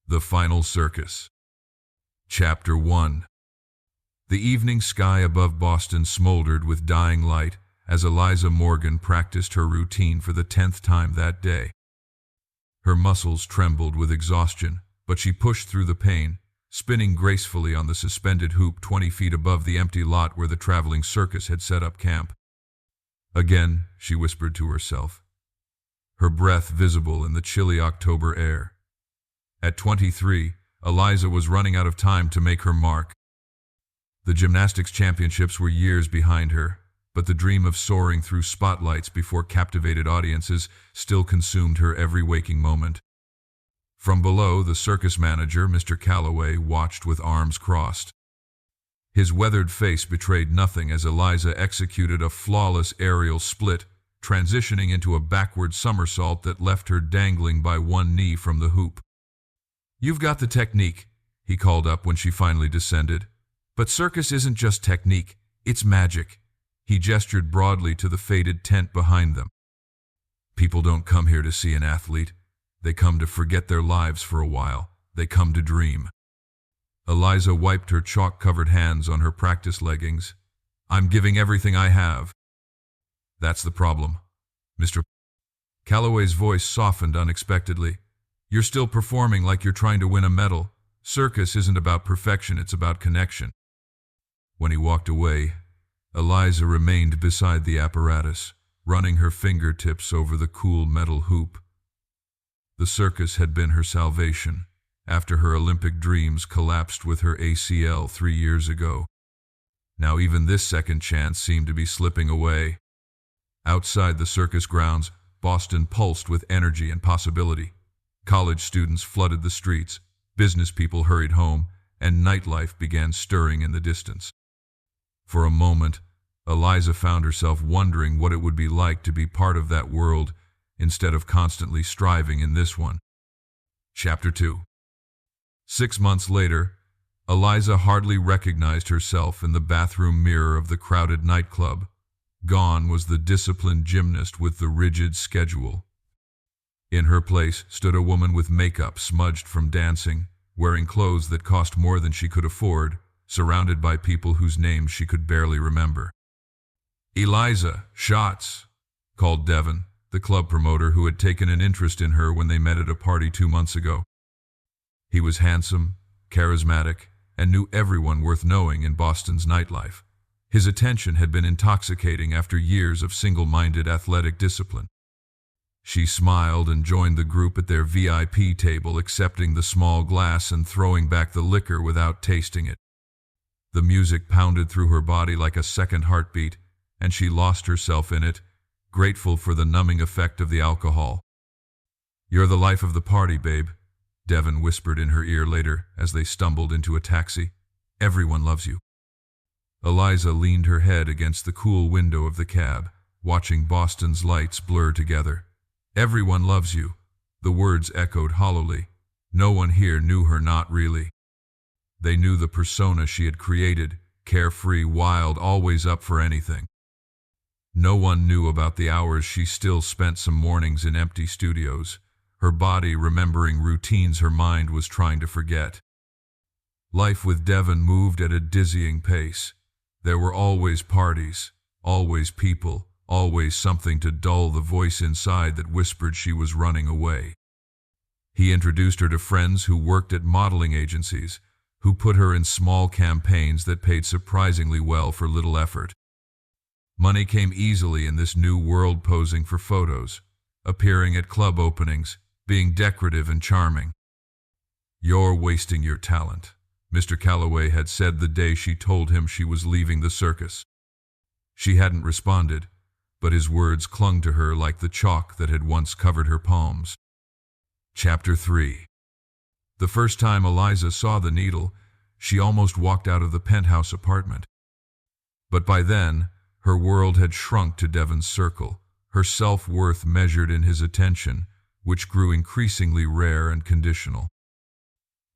The Final Circus. Chapter 1. The evening sky above Boston smoldered with dying light as Eliza Morgan practiced her routine for the 10th time that day. Her muscles trembled with exhaustion, but she pushed through the pain, spinning gracefully on the suspended hoop 20 feet above the empty lot where the traveling circus had set up camp. Again, she whispered to herself, her breath visible in the chilly October air. At 23, Eliza was running out of time to make her mark. The gymnastics championships were years behind her, but the dream of soaring through spotlights before captivated audiences still consumed her every waking moment. From below, the circus manager, Mr. Calloway, watched with arms crossed. His weathered face betrayed nothing as Eliza executed a flawless aerial split, transitioning into a backward somersault that left her dangling by one knee from the hoop. "You've got the technique," he called up when she finally descended. "But circus isn't just technique, it's magic." He gestured broadly to the faded tent behind them. "People don't come here to see an athlete. They come to forget their lives for a while. They come to dream." Eliza wiped her chalk-covered hands on her practice leggings. "I'm giving everything I have." "That's the problem, Mr. Calloway's voice softened unexpectedly. "You're still performing like you're trying to win a medal. Circus isn't about perfection, it's about connection." When he walked away, Eliza remained beside the apparatus, running her fingertips over the cool metal hoop. The circus had been her salvation, after her Olympic dreams collapsed with her ACL 3 years ago. Now even this second chance seemed to be slipping away. Outside the circus grounds, Boston pulsed with energy and possibility. College students flooded the streets, business people hurried home, and nightlife began stirring in the distance. For a moment, Eliza found herself wondering what it would be like to be part of that world instead of constantly striving in this one. Chapter 2. 6 months later, Eliza hardly recognized herself in the bathroom mirror of the crowded nightclub. Gone was the disciplined gymnast with the rigid schedule. In her place stood a woman with makeup smudged from dancing, wearing clothes that cost more than she could afford, surrounded by people whose names she could barely remember. "Eliza, shots," called Devin, the club promoter who had taken an interest in her when they met at a party 2 months ago. He was handsome, charismatic, and knew everyone worth knowing in Boston's nightlife. His attention had been intoxicating after years of single-minded athletic discipline. She smiled and joined the group at their VIP table, accepting the small glass and throwing back the liquor without tasting it. The music pounded through her body like a second heartbeat, and she lost herself in it, grateful for the numbing effect of the alcohol. "You're the life of the party, babe," Devin whispered in her ear later as they stumbled into a taxi. "Everyone loves you." Eliza leaned her head against the cool window of the cab, watching Boston's lights blur together. "Everyone loves you," the words echoed hollowly. No one here knew her, not really. They knew the persona she had created, carefree, wild, always up for anything. No one knew about the hours she still spent some mornings in empty studios, her body remembering routines her mind was trying to forget. Life with Devin moved at a dizzying pace. There were always parties, always people, always something to dull the voice inside that whispered she was running away. He introduced her to friends who worked at modeling agencies, who put her in small campaigns that paid surprisingly well for little effort. Money came easily in this new world, posing for photos, appearing at club openings, being decorative and charming. "You're wasting your talent," Mr. Calloway had said the day she told him she was leaving the circus. She hadn't responded, but his words clung to her like the chalk that had once covered her palms. Chapter 3. The first time Eliza saw the needle, she almost walked out of the penthouse apartment. But by then, her world had shrunk to Devin's circle, her self-worth measured in his attention, which grew increasingly rare and conditional.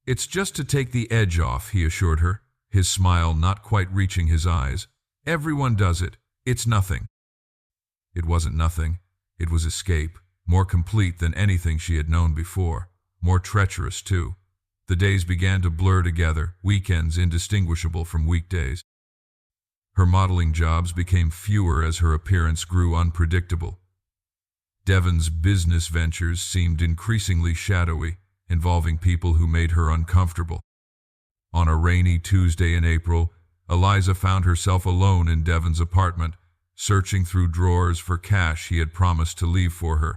"It's just to take the edge off," he assured her, his smile not quite reaching his eyes. "Everyone does it. It's nothing." It wasn't nothing. It was escape, more complete than anything she had known before, more treacherous too. The days began to blur together, weekends indistinguishable from weekdays. Her modeling jobs became fewer as her appearance grew unpredictable. Devon's business ventures seemed increasingly shadowy, involving people who made her uncomfortable. On a rainy Tuesday in April, Eliza found herself alone in Devon's apartment, searching through drawers for cash he had promised to leave for her.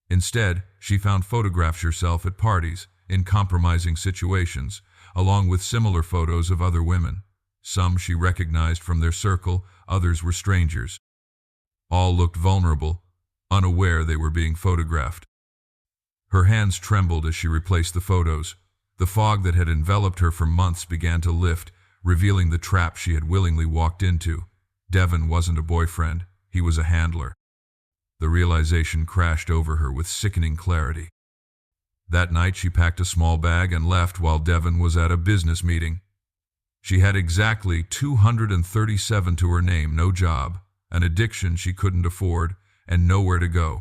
Instead, she found photographs of herself at parties, in compromising situations, along with similar photos of other women. Some she recognized from their circle, others were strangers. All looked vulnerable, unaware they were being photographed. Her hands trembled as she replaced the photos. The fog that had enveloped her for months began to lift, revealing the trap she had willingly walked into. Devon wasn't a boyfriend, he was a handler. The realization crashed over her with sickening clarity. That night she packed a small bag and left while Devon was at a business meeting. She had exactly $237 to her name, no job, an addiction she couldn't afford, and nowhere to go.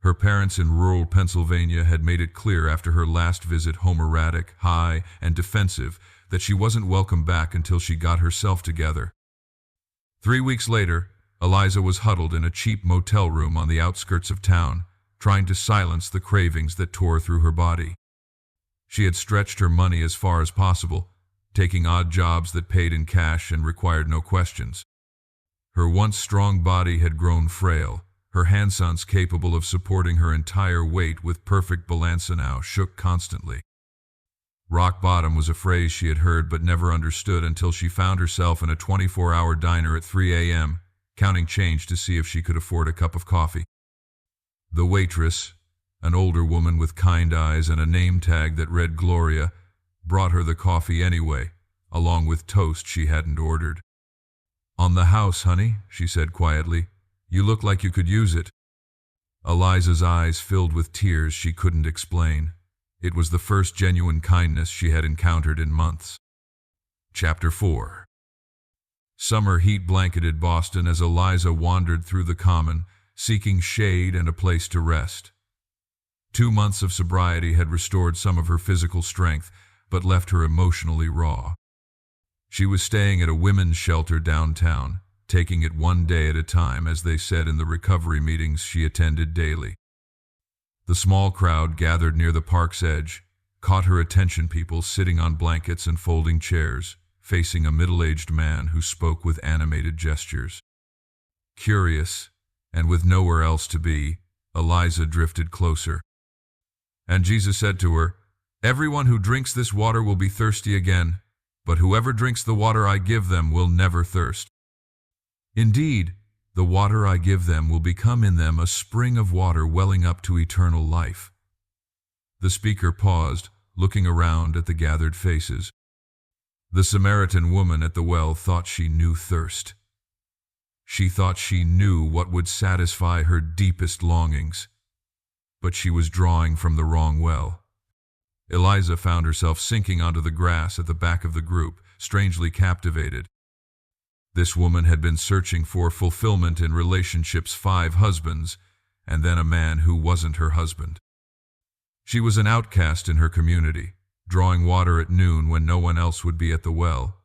Her parents in rural Pennsylvania had made it clear after her last visit, home erratic, high, and defensive, that she wasn't welcome back until she got herself together. 3 weeks later, Eliza was huddled in a cheap motel room on the outskirts of town, trying to silence the cravings that tore through her body. She had stretched her money as far as possible, taking odd jobs that paid in cash and required no questions. Her once strong body had grown frail. Her hands capable of supporting her entire weight with perfect balance now shook constantly. Rock bottom was a phrase she had heard but never understood until she found herself in a 24-hour diner at 3 a.m., counting change to see if she could afford a cup of coffee. The waitress, an older woman with kind eyes and a name tag that read Gloria, brought her the coffee anyway, along with toast she hadn't ordered. "On the house, honey," she said quietly. "You look like you could use it." Eliza's eyes filled with tears she couldn't explain. It was the first genuine kindness she had encountered in months. Chapter 4. Summer heat blanketed Boston as Eliza wandered through the Common, seeking shade and a place to rest. 2 months of sobriety had restored some of her physical strength, but left her emotionally raw. She was staying at a women's shelter downtown, taking it one day at a time, as they said in the recovery meetings she attended daily. The small crowd gathered near the park's edge caught her attention, people sitting on blankets and folding chairs, facing a middle-aged man who spoke with animated gestures. Curious, and with nowhere else to be, Eliza drifted closer. "And Jesus said to her, 'Everyone who drinks this water will be thirsty again, but whoever drinks the water I give them will never thirst. Indeed, the water I give them will become in them a spring of water welling up to eternal life.'" The speaker paused, looking around at the gathered faces. The Samaritan woman at the well thought she knew thirst. She thought she knew what would satisfy her deepest longings. But she was drawing from the wrong well. Eliza found herself sinking onto the grass at the back of the group, strangely captivated. This woman had been searching for fulfillment in relationships, 5 husbands, and then a man who wasn't her husband. She was an outcast in her community, drawing water at noon when no one else would be at the well.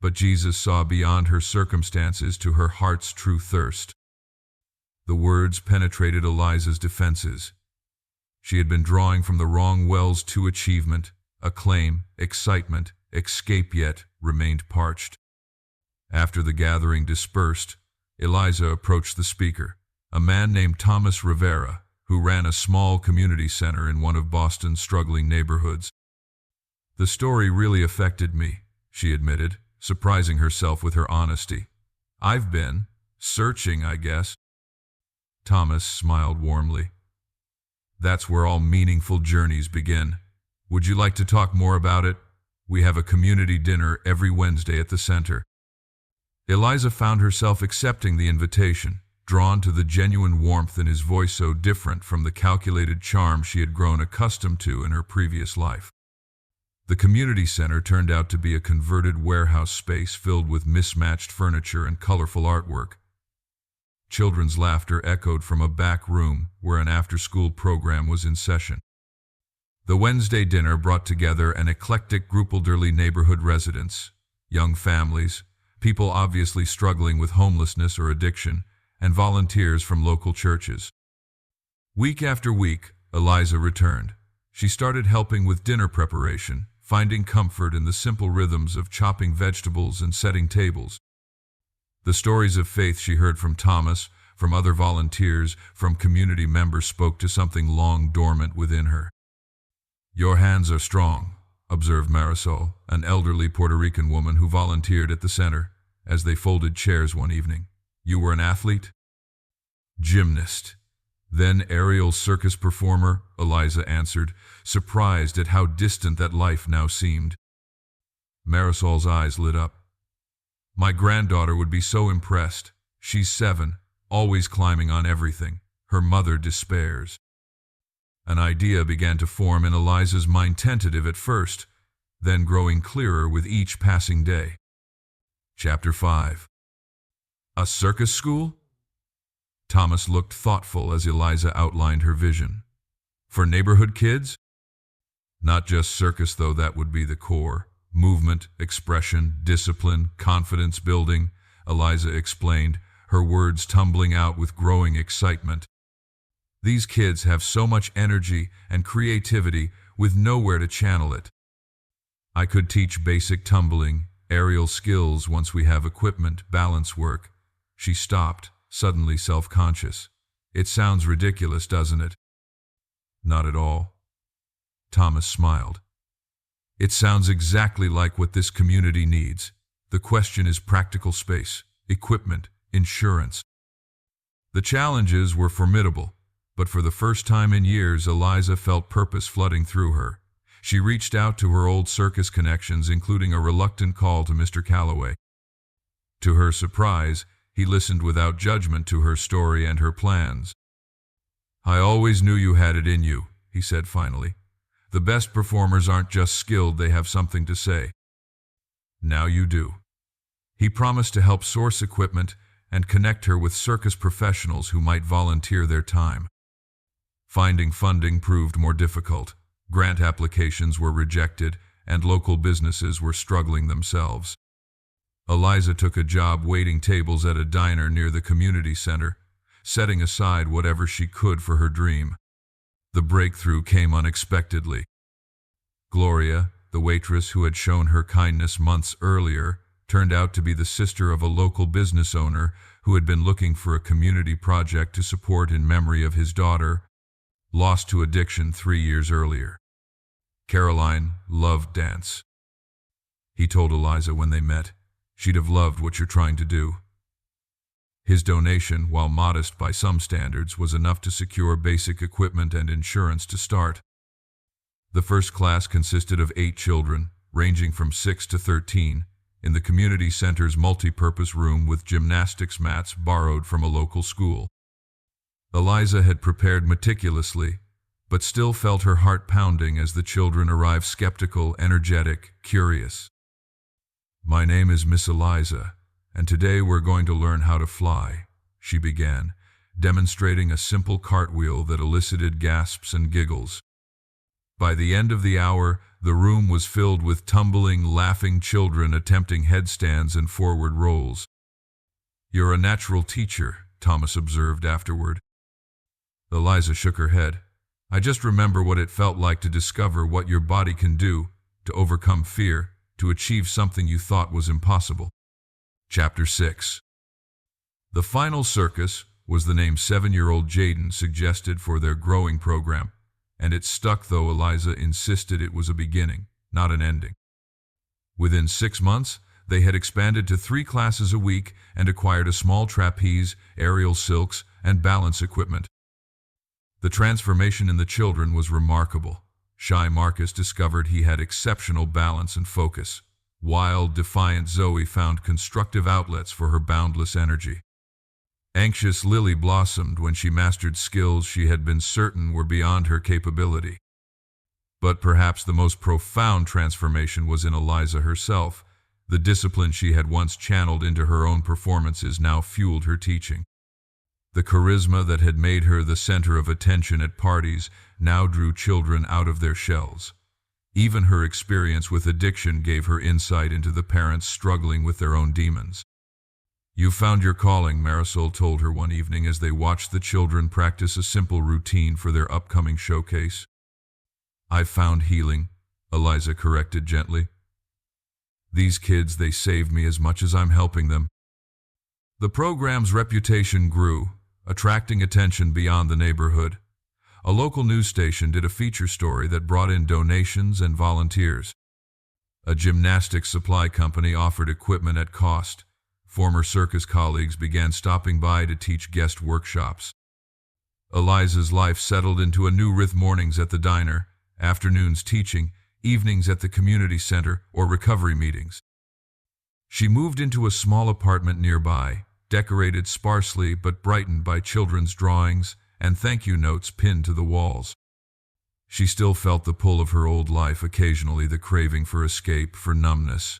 But Jesus saw beyond her circumstances to her heart's true thirst. The words penetrated Eliza's defenses. She had been drawing from the wrong wells to achievement, acclaim, excitement, escape, yet remained parched. After the gathering dispersed, Eliza approached the speaker, a man named Thomas Rivera, who ran a small community center in one of Boston's struggling neighborhoods. "The story really affected me," she admitted, surprising herself with her honesty. "I've been searching, I guess." Thomas smiled warmly. "That's where all meaningful journeys begin. Would you like to talk more about it? We have a community dinner every Wednesday at the center." Eliza found herself accepting the invitation, drawn to the genuine warmth in his voice so different from the calculated charm she had grown accustomed to in her previous life. The community center turned out to be a converted warehouse space filled with mismatched furniture and colorful artwork. Children's laughter echoed from a back room where an after-school program was in session. The Wednesday dinner brought together an eclectic group of elderly neighborhood residents, young families, people obviously struggling with homelessness or addiction, and volunteers from local churches. Week after week, Eliza returned. She started helping with dinner preparation, finding comfort in the simple rhythms of chopping vegetables and setting tables. The stories of faith she heard from Thomas, from other volunteers, from community members spoke to something long dormant within her. "Your hands are strong," observed Marisol, an elderly Puerto Rican woman who volunteered at the center, as they folded chairs one evening. "You were an athlete?" "Gymnast. Then aerial circus performer," Eliza answered, surprised at how distant that life now seemed. Marisol's eyes lit up. "My granddaughter would be so impressed. She's 7, always climbing on everything. Her mother despairs." An idea began to form in Eliza's mind, tentative at first, then growing clearer with each passing day. Chapter 5. A circus school? Thomas looked thoughtful as Eliza outlined her vision. For neighborhood kids? Not just circus, though, that would be the core. Movement, expression, discipline, confidence building, Eliza explained, her words tumbling out with growing excitement. These kids have so much energy and creativity with nowhere to channel it. I could teach basic tumbling, aerial skills once we have equipment, balance work. She stopped, suddenly self-conscious. It sounds ridiculous, doesn't it? Not at all. Thomas smiled. It sounds exactly like what this community needs. The question is practical space, equipment, insurance. The challenges were formidable, but for the first time in years, Eliza felt purpose flooding through her. She reached out to her old circus connections, including a reluctant call to Mr. Calloway. To her surprise, he listened without judgment to her story and her plans. "I always knew you had it in you," he said finally. "The best performers aren't just skilled, they have something to say. Now you do." He promised to help source equipment and connect her with circus professionals who might volunteer their time. Finding funding proved more difficult. Grant applications were rejected, and local businesses were struggling themselves. Eliza took a job waiting tables at a diner near the community center, setting aside whatever she could for her dream. The breakthrough came unexpectedly. Gloria, the waitress who had shown her kindness months earlier, turned out to be the sister of a local business owner who had been looking for a community project to support in memory of his daughter, lost to addiction 3 years earlier. Caroline loved dance. He told Eliza when they met, "She'd have loved what you're trying to do." His donation, while modest by some standards, was enough to secure basic equipment and insurance to start. The first class consisted of 8 children, ranging from 6 to 13, in the community center's multi-purpose room with gymnastics mats borrowed from a local school. Eliza had prepared meticulously, but still felt her heart pounding as the children arrived, skeptical, energetic, curious. "My name is Miss Eliza, and today we're going to learn how to fly," she began, demonstrating a simple cartwheel that elicited gasps and giggles. By the end of the hour, the room was filled with tumbling, laughing children attempting headstands and forward rolls. "You're a natural teacher," Thomas observed afterward. Eliza shook her head. "I just remember what it felt like to discover what your body can do, to overcome fear, to achieve something you thought was impossible." Chapter 6. The Final Circus was the name 7-year-old Jaden suggested for their growing program, and it stuck, though Eliza insisted it was a beginning, not an ending. Within 6 months, they had expanded to 3 classes a week and acquired a small trapeze, aerial silks, and balance equipment. The transformation in the children was remarkable. Shy Marcus discovered he had exceptional balance and focus. Wild, defiant Zoe found constructive outlets for her boundless energy. Anxious Lily blossomed when she mastered skills she had been certain were beyond her capability. But perhaps the most profound transformation was in Eliza herself. The discipline she had once channeled into her own performances now fueled her teaching. The charisma that had made her the center of attention at parties now drew children out of their shells. Even her experience with addiction gave her insight into the parents struggling with their own demons. "You found your calling," Marisol told her one evening as they watched the children practice a simple routine for their upcoming showcase. "I've found healing," Eliza corrected gently. "These kids, they saved me as much as I'm helping them." The program's reputation grew, attracting attention beyond the neighborhood. A local news station did a feature story that brought in donations and volunteers. A gymnastics supply company offered equipment at cost. Former circus colleagues began stopping by to teach guest workshops. Eliza's life settled into a new rhythm: mornings at the diner, afternoons teaching, evenings at the community center or recovery meetings. She moved into a small apartment nearby, decorated sparsely but brightened by children's drawings and thank you notes pinned to the walls. She still felt the pull of her old life, occasionally the craving for escape, for numbness.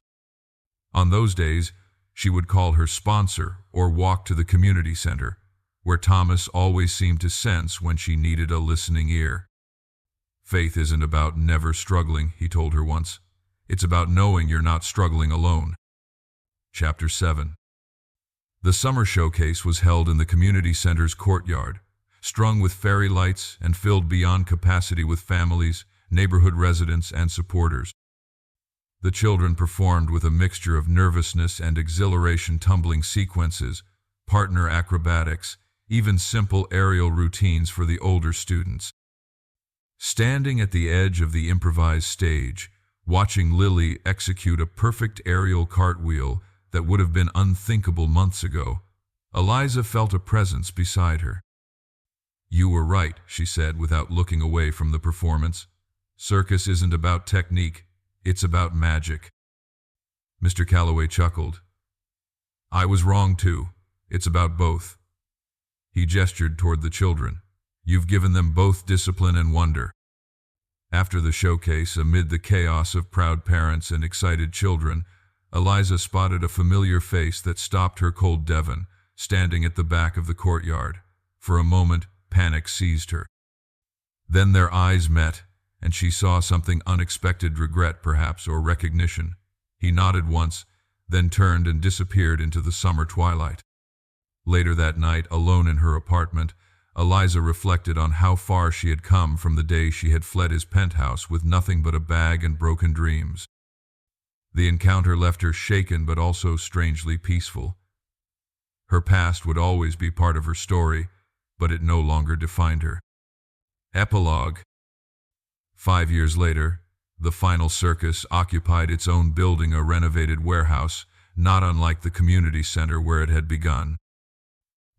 On those days, she would call her sponsor or walk to the community center, where Thomas always seemed to sense when she needed a listening ear. "Faith isn't about never struggling," he told her once. "It's about knowing you're not struggling alone." Chapter 7. The summer showcase was held in the community center's courtyard, strung with fairy lights and filled beyond capacity with families, neighborhood residents, and supporters. The children performed with a mixture of nervousness and exhilaration: tumbling sequences, partner acrobatics, even simple aerial routines for the older students. Standing at the edge of the improvised stage, watching Lily execute a perfect aerial cartwheel that would have been unthinkable months ago, Eliza felt a presence beside her. "You were right," she said without looking away from the performance. "Circus isn't about technique, it's about magic." Mr. Calloway chuckled. "I was wrong too. It's about both." He gestured toward the children. "You've given them both discipline and wonder." After the showcase, amid the chaos of proud parents and excited children, Eliza spotted a familiar face that stopped her. Cold Devon, standing at the back of the courtyard. For a moment, panic seized her. Then their eyes met, and she saw something unexpected: regret, perhaps, or recognition. He nodded once, then turned and disappeared into the summer twilight. Later that night, alone in her apartment, Eliza reflected on how far she had come from the day she had fled his penthouse with nothing but a bag and broken dreams. The encounter left her shaken but also strangely peaceful. Her past would always be part of her story, but it no longer defined her. Epilogue. 5 years later, the Final Circus occupied its own building, a renovated warehouse, not unlike the community center where it had begun.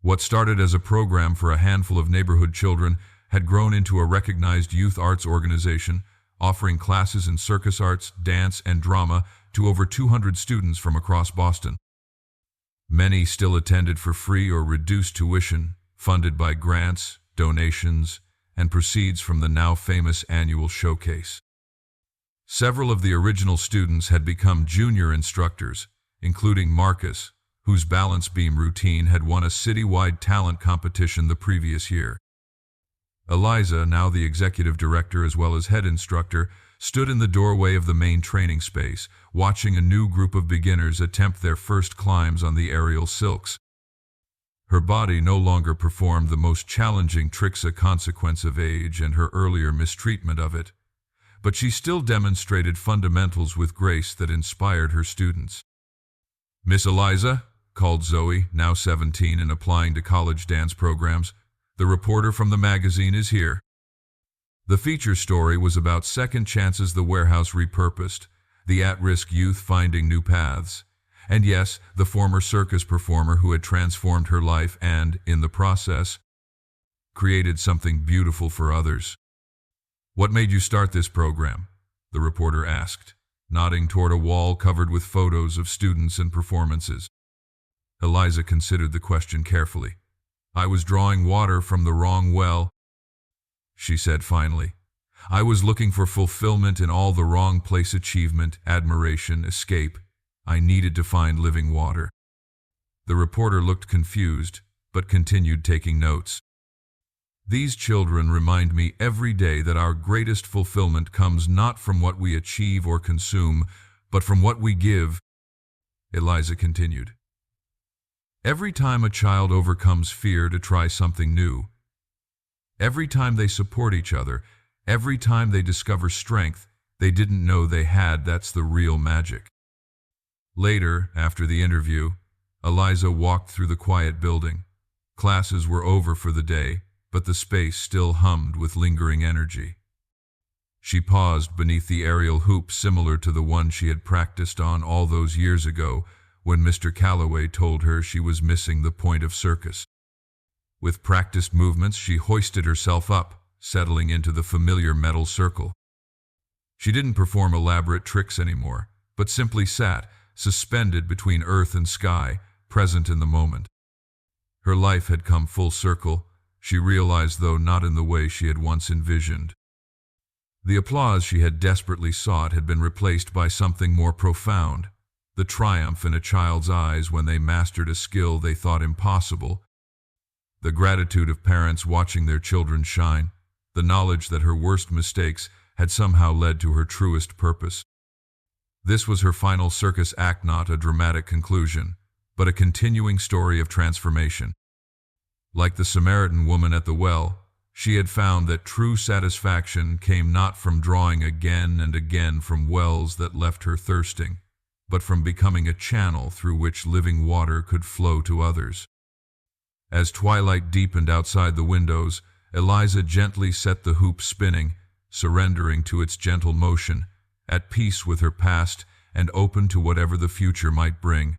What started as a program for a handful of neighborhood children had grown into a recognized youth arts organization, offering classes in circus arts, dance, and drama to over 200 students from across Boston. Many still attended for free or reduced tuition, funded by grants, donations, and proceeds from the now famous annual showcase. Several of the original students had become junior instructors, including Marcus, whose balance beam routine had won a citywide talent competition the previous year. Eliza, now the executive director as well as head instructor, stood in the doorway of the main training space, watching a new group of beginners attempt their first climbs on the aerial silks. Her body no longer performed the most challenging tricks, a consequence of age and her earlier mistreatment of it, but she still demonstrated fundamentals with grace that inspired her students. "Miss Eliza," called Zoe, now 17 and applying to college dance programs, "the reporter from the magazine is here." The feature story was about second chances the warehouse repurposed, the at-risk youth finding new paths, and yes, the former circus performer who had transformed her life and, in the process, created something beautiful for others. "What made you start this program?" the reporter asked, nodding toward a wall covered with photos of students and performances. Eliza considered the question carefully. "I was drawing water from the wrong well," she said finally. "I was looking for fulfillment in all the wrong place: achievement, admiration, escape. I needed to find living water." The reporter looked confused, but continued taking notes. These children remind me every day that our greatest fulfillment comes not from what we achieve or consume, but from what we give. Eliza continued. Every time a child overcomes fear to try something new, every time they support each other, every time they discover strength they didn't know they had, that's the real magic. Later, after the interview, Eliza walked through the quiet building. Classes were over for the day, but the space still hummed with lingering energy. She paused beneath the aerial hoop similar to the one she had practiced on all those years ago when Mr. Calloway told her she was missing the point of circus. With practiced movements, she hoisted herself up, settling into the familiar metal circle. She didn't perform elaborate tricks anymore, but simply sat, suspended between earth and sky, present in the moment. Her life had come full circle, she realized, though not in the way she had once envisioned. The applause she had desperately sought had been replaced by something more profound, the triumph in a child's eyes when they mastered a skill they thought impossible, the gratitude of parents watching their children shine, the knowledge that her worst mistakes had somehow led to her truest purpose. This was her final circus act, not a dramatic conclusion, but a continuing story of transformation. Like the Samaritan woman at the well, she had found that true satisfaction came not from drawing again and again from wells that left her thirsting, but from becoming a channel through which living water could flow to others. As twilight deepened outside the windows, Eliza gently set the hoop spinning, surrendering to its gentle motion, at peace with her past and open to whatever the future might bring.